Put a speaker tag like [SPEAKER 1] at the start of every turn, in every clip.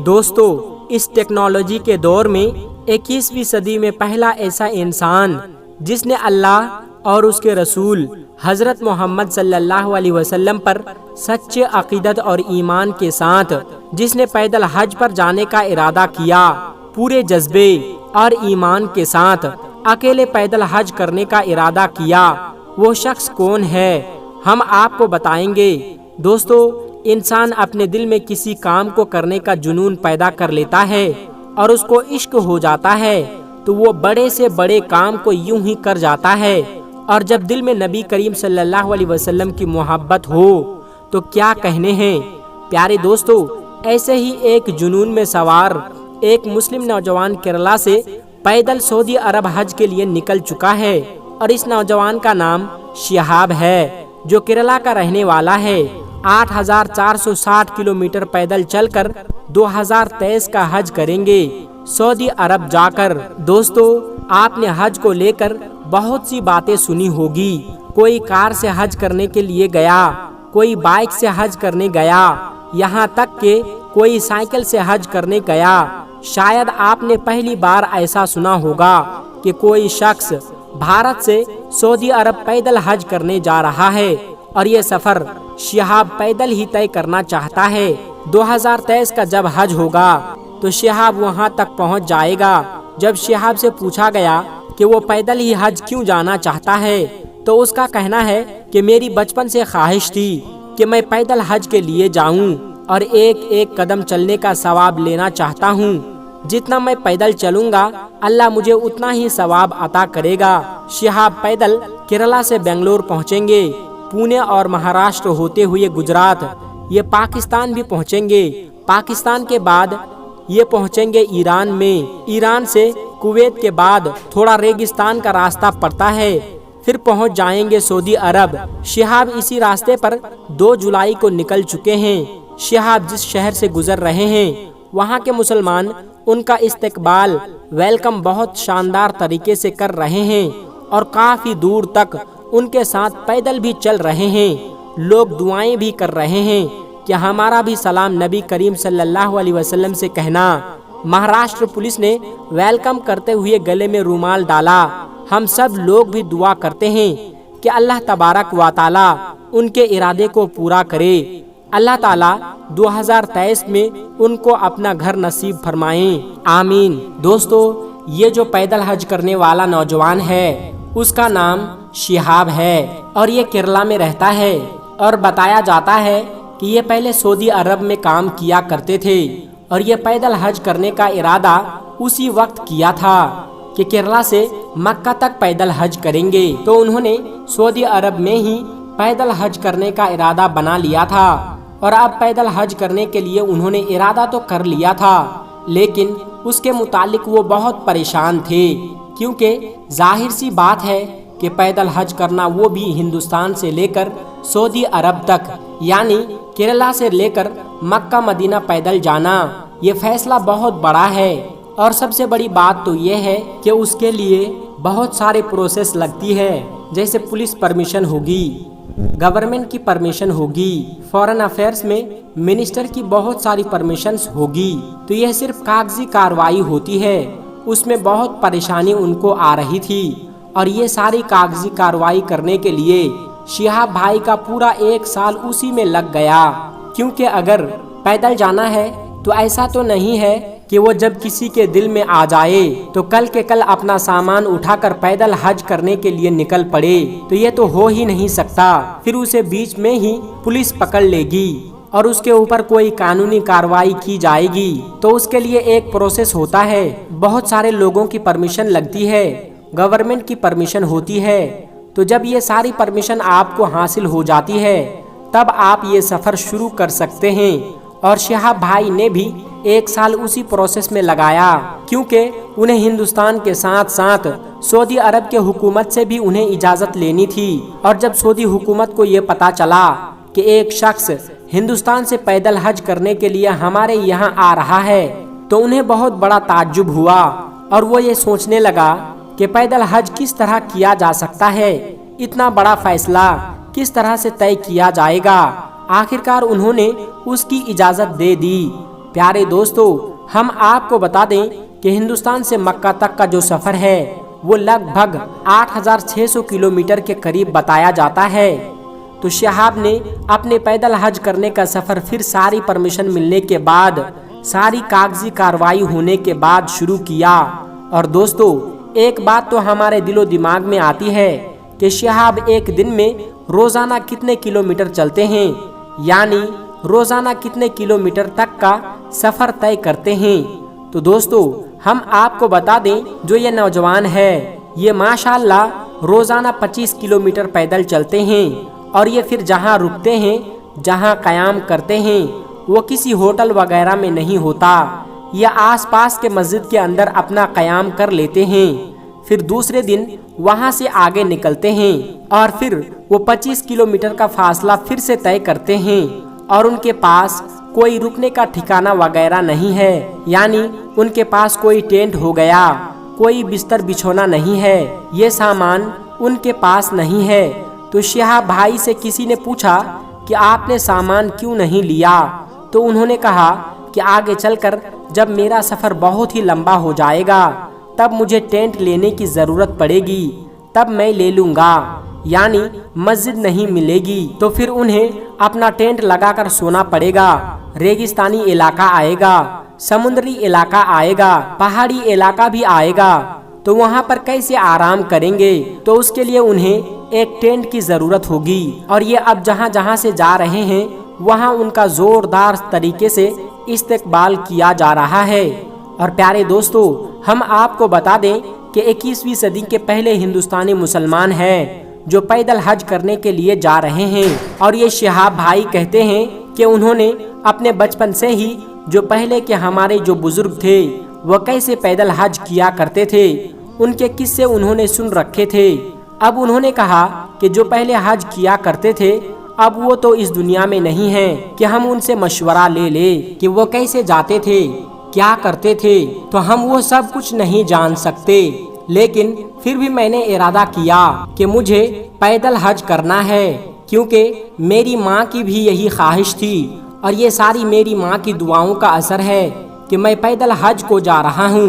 [SPEAKER 1] دوستو، اس ٹیکنالوجی کے دور میں 21ویں صدی میں پہلا ایسا انسان جس نے اللہ اور اس کے رسول حضرت محمد صلی اللہ علیہ وسلم پر سچے عقیدت اور ایمان کے ساتھ جس نے پیدل حج پر جانے کا ارادہ کیا، پورے جذبے اور ایمان کے ساتھ اکیلے پیدل حج کرنے کا ارادہ کیا، وہ شخص کون ہے ہم آپ کو بتائیں گے۔ دوستو، انسان اپنے دل میں کسی کام کو کرنے کا جنون پیدا کر لیتا ہے اور اس کو عشق ہو جاتا ہے تو وہ بڑے سے بڑے کام کو یوں ہی کر جاتا ہے، اور جب دل میں نبی کریم صلی اللہ علیہ وسلم کی محبت ہو تو کیا کہنے ہیں۔ پیارے دوستو، ایسے ہی ایک جنون میں سوار ایک مسلم نوجوان کیرلا سے پیدل سعودی عرب حج کے لیے نکل چکا ہے، اور اس نوجوان کا نام شہاب ہے جو کیرلا کا رہنے والا ہے۔ 8460 کلومیٹر پیدل چل کر 2023 کا حج کریں گے سعودی عرب جا کر۔ دوستو، آپ نے حج کو لے کر بہت سی باتیں سنی ہوگی۔ کوئی کار سے حج کرنے کے لیے گیا، کوئی بائک سے حج کرنے گیا، یہاں تک کہ کوئی سائیکل سے حج کرنے گیا۔ شاید آپ نے پہلی بار ایسا سنا ہوگا کہ کوئی شخص بھارت سے سعودی عرب پیدل حج کرنے جا رہا ہے، اور یہ سفر شہاب پیدل ہی طے کرنا چاہتا ہے۔ 2023 کا جب حج ہوگا تو شہاب وہاں تک پہنچ جائے گا۔ جب شہاب سے پوچھا گیا کہ وہ پیدل ہی حج کیوں جانا چاہتا ہے تو اس کا کہنا ہے کہ میری بچپن سے خواہش تھی کہ میں پیدل حج کے لیے جاؤں اور ایک ایک قدم چلنے کا ثواب لینا چاہتا ہوں۔ جتنا میں پیدل چلوں گا اللہ مجھے اتنا ہی ثواب عطا کرے گا۔ شہاب پیدل کیرلا سے بنگلور پہنچیں گے، پونے اور مہاراشٹر ہوتے ہوئے گجرات، یہ پاکستان بھی پہنچیں گے۔ پاکستان کے بعد یہ پہنچیں گے ایران میں، ایران سے کویت کے بعد تھوڑا ریگستان کا راستہ پڑتا ہے، پھر پہنچ جائیں گے سعودی عرب۔ شہاب اسی راستے پر 2 جولائی کو نکل چکے ہیں۔ شہاب جس شہر سے گزر رہے ہیں وہاں کے مسلمان ان کا استقبال ویلکم بہت شاندار طریقے سے کر رہے ہیں، اور کافی دور تک ان کے ساتھ پیدل بھی چل رہے ہیں۔ لوگ دعائیں بھی کر رہے ہیں کہ ہمارا بھی سلام نبی کریم صلی اللہ علیہ وسلم سے کہنا۔ مہاراشٹر پولیس نے ویلکم کرتے ہوئے گلے میں رومال ڈالا۔ ہم سب لوگ بھی دعا کرتے ہیں کہ اللہ تبارک و تعالی ان کے ارادے کو پورا کرے۔ اللہ تعالیٰ 2023 میں ان کو اپنا گھر نصیب فرمائیں، آمین۔ دوستو، یہ جو پیدل حج کرنے والا نوجوان ہے اس کا نام شہاب ہے، اور یہ کیرلا میں رہتا ہے، اور بتایا جاتا ہے کہ یہ پہلے سعودی عرب میں کام کیا کرتے تھے، اور یہ پیدل حج کرنے کا ارادہ اسی وقت کیا تھا کہ کیرلا سے مکہ تک پیدل حج کریں گے، تو انہوں نے سعودی عرب میں ہی پیدل حج کرنے کا ارادہ بنا لیا تھا، اور اب پیدل حج کرنے کے لیے انہوں نے ارادہ تو کر لیا تھا، لیکن اس کے متعلق وہ بہت پریشان تھے، کیونکہ ظاہر سی بات ہے کہ پیدل حج کرنا، وہ بھی ہندوستان سے لے کر سعودی عرب تک، یعنی کیرلا سے لے کر مکہ مدینہ پیدل جانا، یہ فیصلہ بہت بڑا ہے، اور سب سے بڑی بات تو یہ ہے کہ اس کے لیے بہت سارے پروسیس لگتی ہے، جیسے پولیس پرمیشن ہوگی، گورنمنٹ کی پرمیشن ہوگی، فارن افیئرز میں منسٹر کی بہت ساری پرمیشنز ہوگی، تو یہ صرف کاغذی کارروائی ہوتی ہے۔ اس میں بہت پریشانی ان کو آ رہی تھی، اور یہ ساری کاغذی کارروائی کرنے کے لیے شہاب بھائی کا پورا 1 سال اسی میں لگ گیا، کیونکہ اگر پیدل جانا ہے تو ایسا تو نہیں ہے کہ وہ جب کسی کے دل میں آ جائے تو کل کے کل اپنا سامان اٹھا کر پیدل حج کرنے کے لیے نکل پڑے، تو یہ تو ہو ہی نہیں سکتا۔ پھر اسے بیچ میں ہی پولیس پکڑ لے گی اور اس کے اوپر کوئی قانونی کارروائی کی جائے گی، تو اس کے لیے ایک پروسیس ہوتا ہے، بہت سارے لوگوں کی پرمیشن لگتی ہے، گورنمنٹ کی پرمیشن ہوتی ہے، تو جب یہ ساری پرمیشن آپ کو حاصل ہو جاتی ہے تب آپ یہ سفر شروع کر سکتے ہیں۔ اور شہاب بھائی نے بھی 1 سال اسی پروسیس میں لگایا، کیونکہ انہیں ہندوستان کے ساتھ ساتھ سعودی عرب کے حکومت سے بھی انہیں اجازت لینی تھی، اور جب سعودی حکومت کو یہ پتا چلا کہ ایک شخص ہندوستان سے پیدل حج کرنے کے لیے ہمارے یہاں آ رہا ہے تو انہیں بہت بڑا تعجب ہوا، اور وہ یہ سوچنے لگا کہ پیدل حج کس طرح کیا جا سکتا ہے، اتنا بڑا فیصلہ کس طرح سے طے کیا جائے گا۔ آخرکار انہوں نے اس کی اجازت دے دی، प्यारे दोस्तों, हम आपको बता दें कि हिंदुस्तान से मक्का तक का जो सफ़र है वो लगभग 8600 किलोमीटर के करीब बताया जाता है। तो शहाब ने अपने पैदल हज करने का सफ़र फिर सारी परमिशन मिलने के बाद, सारी कागजी कार्रवाई होने के बाद शुरू किया। और दोस्तों, एक बात तो हमारे दिलो दिमाग में आती है कि शहाब एक दिन में रोज़ाना कितने किलोमीटर चलते हैं, यानी रोज़ाना कितने किलोमीटर तक का सफ़र तय करते हैं। तो दोस्तों, हम आपको बता दें, जो ये नौजवान है ये माशाल्लाह रोज़ाना 25 किलोमीटर पैदल चलते हैं। और ये फिर जहाँ रुकते हैं, जहाँ क़याम करते हैं, वो किसी होटल वगैरह में नहीं होता। ये आसपास के मस्जिद के अंदर अपना क़याम कर लेते हैं। फिर दूसरे दिन वहाँ से आगे निकलते हैं और फिर वो 25 किलोमीटर का फासला फिर से तय करते हैं। और उनके पास कोई रुकने का ठिकाना वगैरह नहीं है, यानी उनके पास कोई टेंट हो गया, कोई बिस्तर बिछोना नहीं है, ये सामान उनके पास नहीं है। तो शहाब भाई से किसी ने पूछा कि आपने सामान क्यों नहीं लिया? तो उन्होंने कहा कि आगे चलकर जब मेरा सफ़र बहुत ही लंबा हो जाएगा तब मुझे टेंट लेने की ज़रूरत पड़ेगी, तब मैं ले लूँगा, यानी मस्जिद नहीं मिलेगी तो फिर उन्हें अपना टेंट लगाकर सोना पड़ेगा। रेगिस्तानी इलाका आएगा, समुद्री इलाका आएगा, पहाड़ी इलाका भी आएगा, तो वहाँ पर कैसे आराम करेंगे? तो उसके लिए उन्हें एक टेंट की ज़रूरत होगी। और ये अब जहाँ जहाँ से जा रहे हैं वहाँ उनका ज़ोरदार तरीके से इस्तकबाल किया जा रहा है। और प्यारे दोस्तों, हम आपको बता दें कि 21वीं सदी के पहले हिंदुस्तानी मुसलमान हैं जो पैदल हज करने के लिए जा रहे हैं। और ये शहाब भाई कहते हैं कि उन्होंने अपने बचपन से ही जो पहले के हमारे जो बुजुर्ग थे वह कैसे पैदल हज किया करते थे, उनके किस्से उन्होंने सुन रखे थे। अब उन्होंने कहा कि जो पहले हज किया करते थे अब वो तो इस दुनिया में नहीं है कि हम उनसे मशवरा ले कि वो कैसे जाते थे, क्या करते थे। तो हम वो सब कुछ नहीं जान सकते, लेकिन फिर भी मैंने इरादा किया कि मुझे पैदल हज करना है, क्योंकि मेरी माँ की भी यही ख्वाहिश थी और ये सारी मेरी माँ की दुआओं का असर है कि मैं पैदल हज को जा रहा हूँ।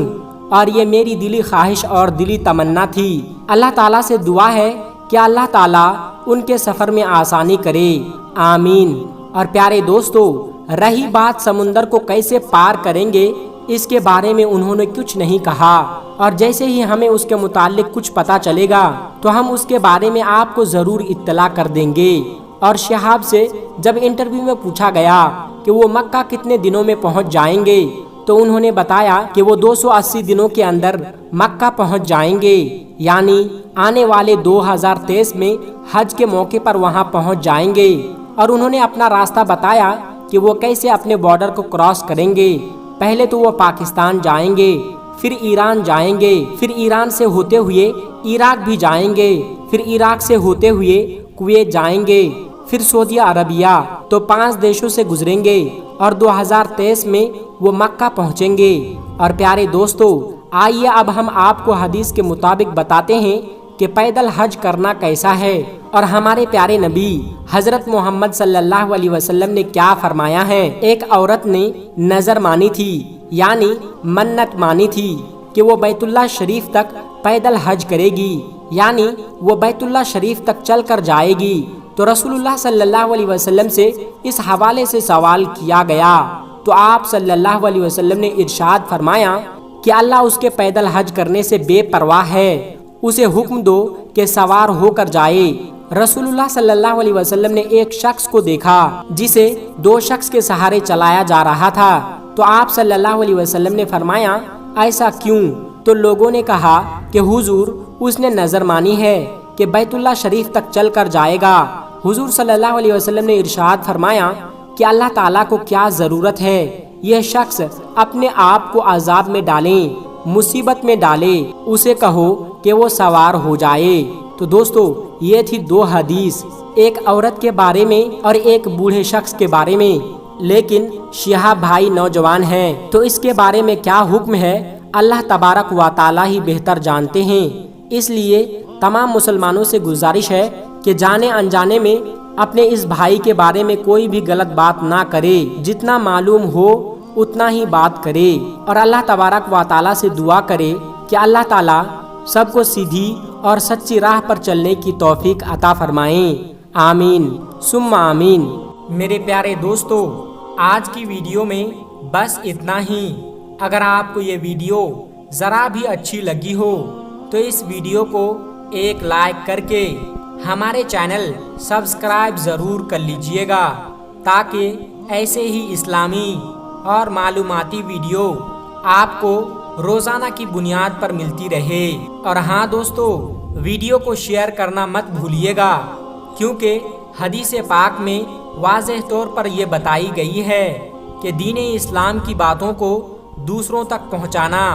[SPEAKER 1] और ये मेरी दिली ख्वाहिश और दिली तमन्ना थी। अल्लाह ताला से दुआ है कि अल्लाह ताला उनके सफ़र में आसानी करे, आमीन। और प्यारे दोस्तों, रही बात समुंदर को कैसे पार करेंगे, इसके बारे में उन्होंने कुछ नहीं कहा। और जैसे ही हमें उसके मुतालिक कुछ पता चलेगा तो हम उसके बारे में आपको ज़रूर इत्तला कर देंगे। और शहाब से जब इंटरव्यू में पूछा गया कि वो मक्का कितने दिनों में पहुंच जाएंगे, तो उन्होंने बताया कि वो 280 दिनों के अंदर मक्का पहुंच जाएंगे, यानी आने वाले 2023 में हज के मौके पर वहां पहुंच जाएंगे। और उन्होंने अपना रास्ता बताया कि वो कैसे अपने बॉर्डर को क्रॉस करेंगे। पहले तो वो पाकिस्तान जाएंगे, फिर ईरान जाएंगे, फिर ईरान से होते हुए इराक भी जाएंगे, फिर इराक से होते हुए कुवैत जाएंगे, फिर सऊदी अरबिया। तो 5 देशों से गुजरेंगे और 2023 में वो मक्का पहुंचेंगे। और प्यारे दोस्तों, आइए अब हम आपको हदीस के मुताबिक बताते हैं कि पैदल हज करना कैसा है और हमारे प्यारे नबी हजरत मोहम्मद सल्लल्लाहु अलैहि वसल्लम ने क्या फरमाया है। एक औरत ने नजर मानी थी, यानी मन्नत मानी थी कि वो बैतुल्लाह शरीफ तक पैदल हज करेगी, यानी वो बैतुल्लाह शरीफ तक चल कर जाएगी। तो रसूलुल्लाह सल्लल्लाहु अलैहि वसल्लम से इस हवाले से सवाल किया गया, तो आप सल्लल्लाहु अलैहि वसल्लम ने इरशाद फरमाया कि अल्लाह उसके पैदल हज करने से बेपरवाह है, उसे हुक्म दो कि सवार होकर जाए। रसूलुल्लाह सल्लल्लाहु अलैहि वसल्लम ने एक शख्स को देखा जिसे 2 शख्स के सहारे चलाया जा रहा था। तो आप सल्लल्लाहु अलैहि वसल्लम ने फरमाया, ऐसा क्यों? तो लोगों ने कहा कि हुजूर, उसने नजर मानी है कि बैतुल्लाह शरीफ तक चल कर जाएगा। हुजूर सल्लल्लाहु अलैहि वसल्लम ने इरशाद फरमाया कि अल्लाह ताला को क्या ज़रूरत है, यह शख्स अपने आप को अजाब में डाले, मुसीबत में डाले, उसे कहो कि वो सवार हो जाए। तो दोस्तों, ये थी 2 हदीस, एक औरत के बारे में और एक बूढ़े शख्स के बारे में। लेकिन शहाब भाई नौजवान हैं, तो इसके बारे में क्या हुक्म है अल्लाह तबारक व ताला ही बेहतर जानते हैं। इसलिए तमाम मुसलमानों से गुजारिश है कि जाने अनजाने में अपने इस भाई के बारे में कोई भी गलत बात ना करे। जितना मालूम हो उतना ही बात करे और अल्लाह तबारक व ताला से दुआ करे कि अल्लाह ताला सबको सीधी और सच्ची राह पर चलने की तौफीक अता फरमाएं। आमीन सुम्मा आमीन। मेरे प्यारे दोस्तों, आज की वीडियो में बस इतना ही। अगर आपको ये वीडियो ज़रा भी अच्छी लगी हो तो इस वीडियो को एक लाइक करके हमारे चैनल सब्सक्राइब ज़रूर कर लीजिएगा, ताकि ऐसे ही इस्लामी और मालूमाती वीडियो आपको रोज़ाना की बुनियाद पर मिलती रहे। और हाँ दोस्तों, वीडियो को शेयर करना मत भूलिएगा, क्योंकि हदीस पाक में वाज़ेह तौर पर यह बताई गई है कि दीन इस्लाम की बातों को दूसरों तक पहुंचाना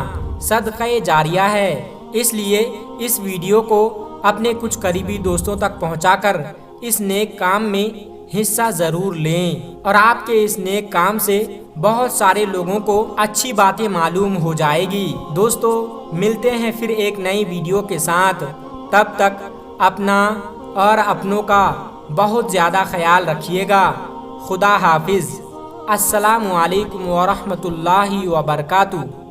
[SPEAKER 1] सदक़े जारिया है। इसलिए इस वीडियो को अपने कुछ करीबी दोस्तों तक पहुंचाकर इस नेक काम में हिस्सा ज़रूर लें, और आपके इस नेक काम से बहुत सारे लोगों को अच्छी बातें मालूम हो जाएगी। दोस्तों, मिलते हैं फिर एक नई वीडियो के साथ। तब तक अपना और अपनों का बहुत ज़्यादा ख्याल रखिएगा। खुदा हाफिज़। अस्सलामु अलैकुम व रहमतुल्लाहि व बरकातुहू।